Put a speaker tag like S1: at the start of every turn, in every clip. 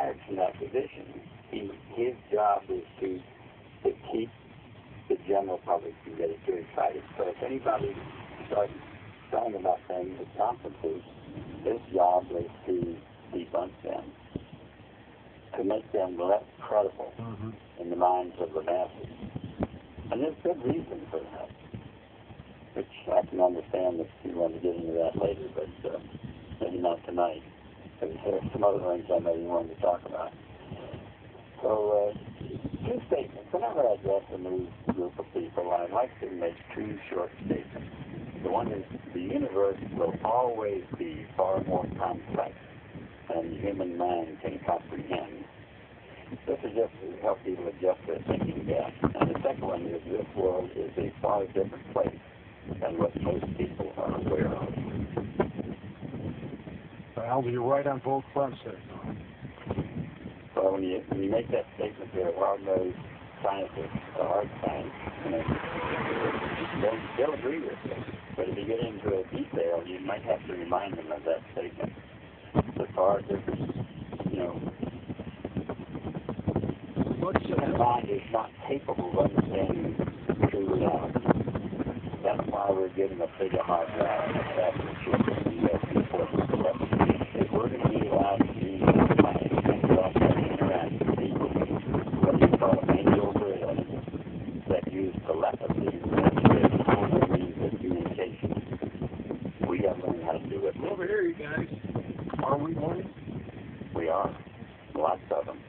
S1: retired from that position. His job is to keep the general public from getting too excited. So if anybody starts talking about things at conferences, his job is to debunk them, to make them less credible in the minds of the masses. And there's good reason for that, which I can understand if you want to get into that later, but maybe not tonight. Because there's some other things I know you wanted to talk about. So, two statements. Whenever I address a new group of people, I like to make two short statements. The one is, the universe will always be far more complex than the human mind can comprehend. This is just to help people adjust their thinking gap. And the second one is, this world is a far different place than what most people are aware of.
S2: Well, you're right on both fronts there.
S1: So when you make that statement to a hard-nosed scientist, a hard science, they'll agree with you. But if you get into a detail, you might have to remind them of that statement. The far different, the mind is not capable of understanding true reality. That's why we're giving a big hard drive. That's the truth. That's important to us. If we're going to be allowed to be mind and interact with people, what you call angel brilliance, that use telepathy, that's the only means of communication. We got to learn how to do it.
S2: Over here, you guys. Are we learning?
S1: We are. Lots of them.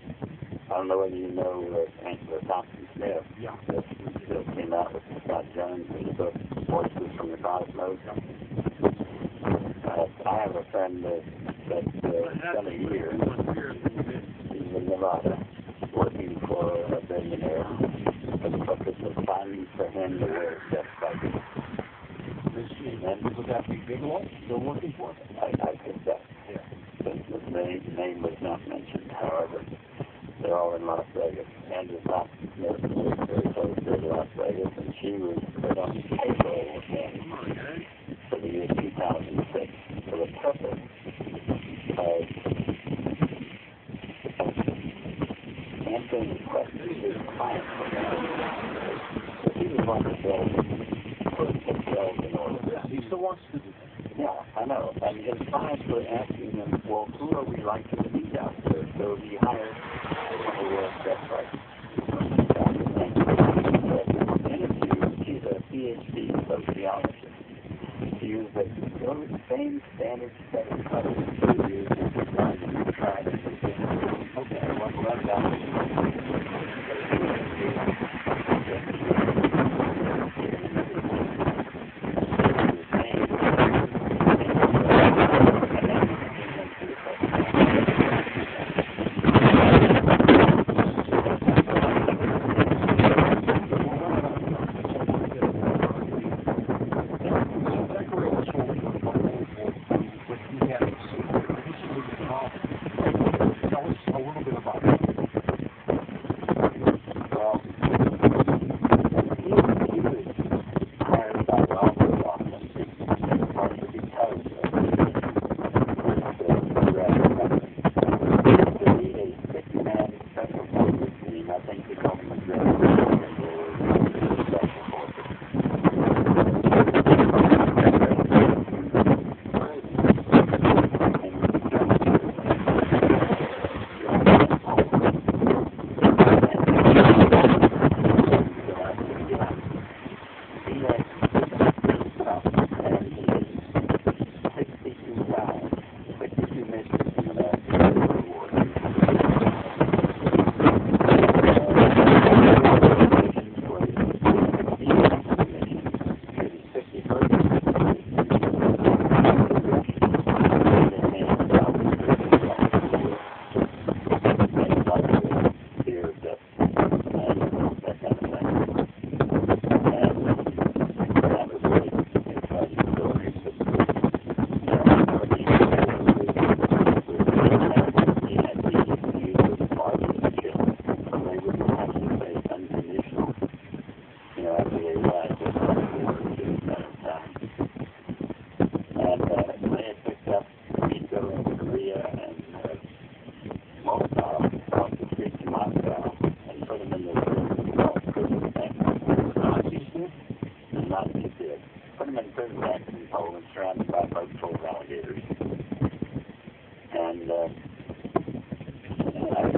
S1: I don't know whether you know Angela Thompson Smith.
S2: Yeah.
S1: That just came out with Scott Jones in the book Voices from the Cosmos. I have a friend that spent a year in Nevada working for a billionaire. The book is assigned for him to wear death cycle.
S2: Would that be Bigelow still working for?
S1: I think that. Yeah. The name was not mentioned, however. They're all in Las Vegas. Angela Thompson Smith was very close to Las Vegas, and she was put on the payroll for the year 2006 for the purpose of answering the questions his clients were asking. He was on the bill, put himself in order.
S2: Yeah, he still wants to do that.
S1: Yeah, I know. And his clients were asking him, well, who are we likely to meet out there? So he hired one of the best writers. She's a PhD sociologist. She used the same standard set of colors to use to try to present. Okay, I want to run down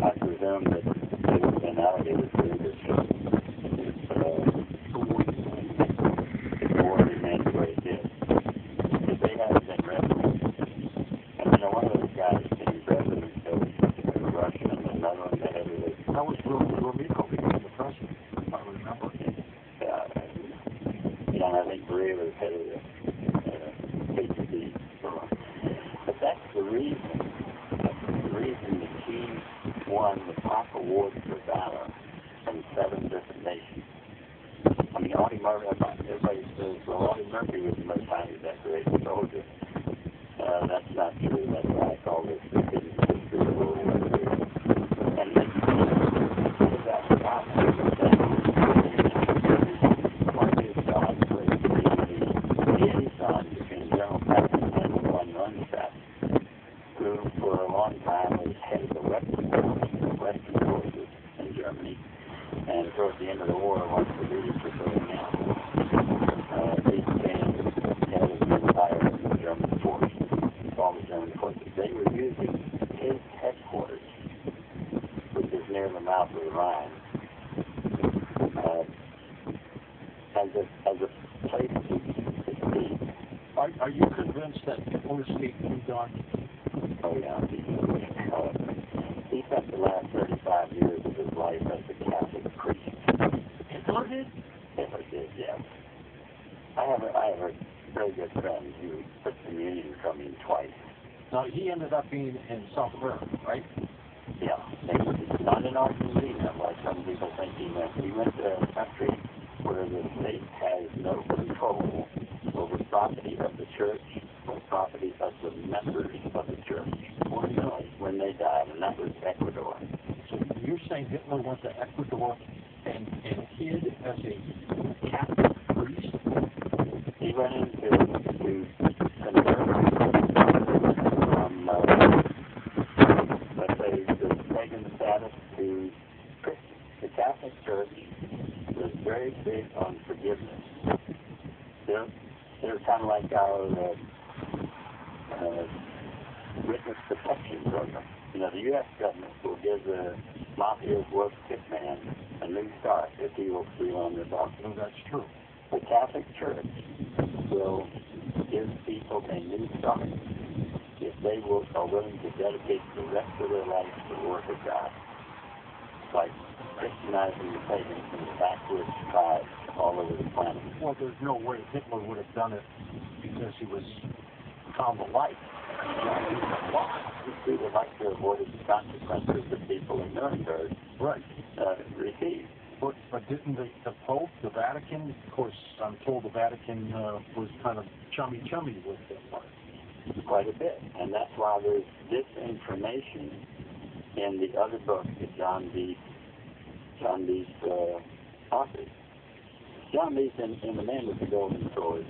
S1: I presume that they would have been allocated through this the war remained the way it did. If they hadn't been resident, and one of those guys being president of Russia and another one that had to
S2: That was Gromyko became the president, if I remember.
S1: and I think Berea was head of the KGB. But that's the reason. That's the reason that he won the top awards for valor from 7 different nations. I mean, Audie Murphy, everybody says, well, Audie Murphy was the most highly decorated soldier. That's not true. That's why I call this the hidden history of World War II. And it's that about one of his jobs was to be the liaison between General Patton and von Rundstedt, who for a long time was head of the Western forces in Germany. And towards the end of the war, once the British were going out, he became head of the entire German force, all the German forces. They were using his headquarters, which is near the mouth of the Rhine, as a place to speak.
S2: Are you convinced that Hitler speaking done?
S1: Oh yeah, he spent the last 35 years of his life as a Catholic priest.
S2: Hitler did?
S1: Hitler did, yes. I have a very good friend who took communion from him twice.
S2: Now, he ended up being in South America, right?
S1: Yeah, and not in Argentina, like some people think he went. He went to a country where the state has no control over property of the church or property of the members of the church when they died, and that was Ecuador.
S2: So you're saying Hitler went to Ecuador and hid as a Catholic priest?
S1: He went into convert from, let's say, the pagan status to Christian. The Catholic Church was very big on forgiveness. They're kind of like our witness protection program. The U.S. government will give the mafia's worst hitman a new start if he will steal on their document.
S2: No, that's true.
S1: The Catholic Church will give people a new start if they are willing to dedicate the rest of their life to the work of God, like Christianizing the pagans and the backwoods tribes all over the planet.
S2: Well, there's no way Hitler would have done it because he was found alive.
S1: He would like to avoid the consequences that people in Nuremberg received.
S2: But didn't the Pope, the Vatican, of course, I'm told the Vatican was kind of chummy with Hitler.
S1: Quite a bit. And that's why there's disinformation in the other book that John Deese authored. John Deese, in The Man with the Golden Sword,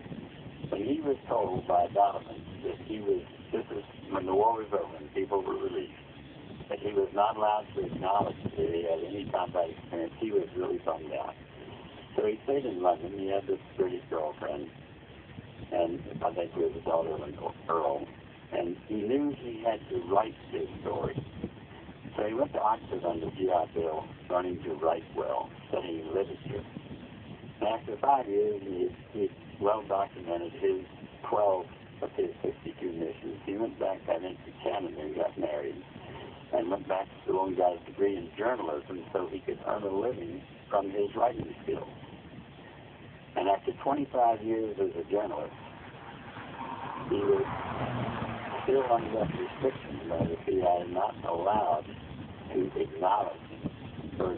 S1: when he was told by Donovan that this is when the war was over and people were released, that he was not allowed to acknowledge that he had any combat experience, he was really bummed out. So he stayed in London. He had this British girlfriend, and I think it was a daughter of an Earl, and he knew he had to write his story. So he went to Oxford on the GI Bill, learning to write well, studying literature. And after 5 years, he well documented his 12 of his 52 missions. He went back, I think, to Canada and got married, and went back to school and got a degree in journalism so he could earn a living from his writing skills. And after 25 years as a journalist, he was still under restrictions by the CIA, not allowed to acknowledge, or,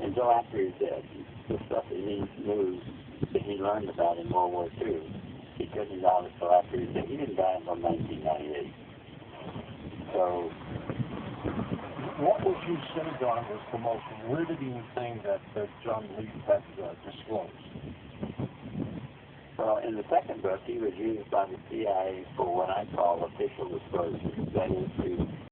S1: until after he's dead. The stuff that he knew, that he learned about in World War II, he couldn't acknowledge until after he's dead. He didn't die until 1998. So,
S2: what would you say, Don, was the most riveting thing that John Leaf had disclosed?
S1: Well, in the second book, he was used by the CIA for what I call official disclosures. That is, to